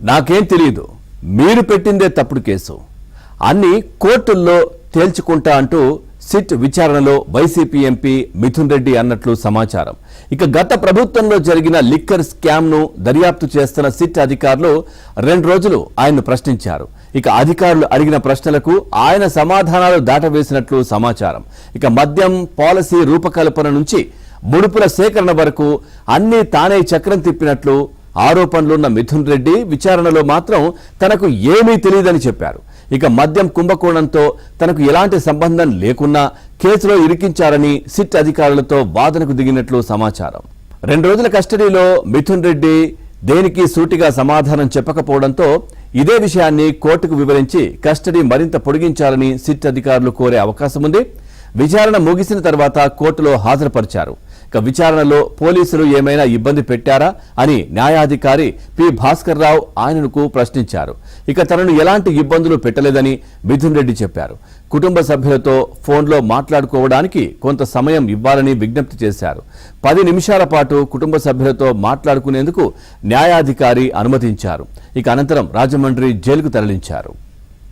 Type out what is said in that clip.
నాకేం తెలియదు, మీరు పెట్టిందే తప్పుడు కేసు, అన్ని కోర్టుల్లో తేల్చుకుంటా అంటూ సిట్ విచారణలో వైసీపీ ఎంపీ మిథున్ రెడ్డి అన్నట్లు సమాచారం. ఇక గత ప్రభుత్వంలో జరిగిన లిక్కర్ స్కామ్ ను దర్యాప్తు చేస్తున్న సిట్ అధికారులు 2 రోజులు ఆయన్ను ప్రశ్నించారు. ఇక అధికారులు అడిగిన ప్రశ్నలకు ఆయన సమాధానాలు దాటవేసినట్లు సమాచారం. ఇక మద్యం పాలసీ రూపకల్పన నుంచి ముడుపుల సేకరణ వరకు అన్నీ తానే చక్రం తిప్పినట్లు ఆరోపణలున్న మిథున్ రెడ్డి విచారణలో మాత్రం తనకు ఏమీ తెలియదని చెప్పారు. ఇక మద్యం కుంభకోణంతో తనకు ఎలాంటి సంబంధం లేకున్నా కేసులో ఇరికించారని సిట్ అధికారులతో వాదనకు దిగినట్లు సమాచారం. 2 రోజుల కస్టడీలో మిథున్ రెడ్డి దేనికి సూటిగా సమాధానం చెప్పకపోవడంతో ఇదే విషయాన్ని కోర్టుకు వివరించి కస్టడీ మరింత పొడిగించాలని సిట్ అధికారులు కోరే అవకాశం ఉంది. విచారణ ముగిసిన తర్వాత కోర్టులో హాజరుపరిచారు. ఇక విచారణలో పోలీసులు ఏమైనా ఇబ్బంది పెట్టారా అని న్యాయాధికారి పి భాస్కర్ రావు ఆయనకు ప్రశ్నించారు. ఇక తనను ఎలాంటి ఇబ్బందులు పెట్టలేదని మిథున్ రెడ్డి చెప్పారు. కుటుంబ సభ్యులతో ఫోన్లో మాట్లాడుకోవడానికి కొంత సమయం ఇవ్వాలని విజ్ఞప్తి చేశారు. 10 నిమిషాల పాటు కుటుంబ సభ్యులతో మాట్లాడుకునేందుకు న్యాయాధికారి అనుమతించారు. ఇక అనంతరం రాజమండ్రి జైలుకు తరలించారు.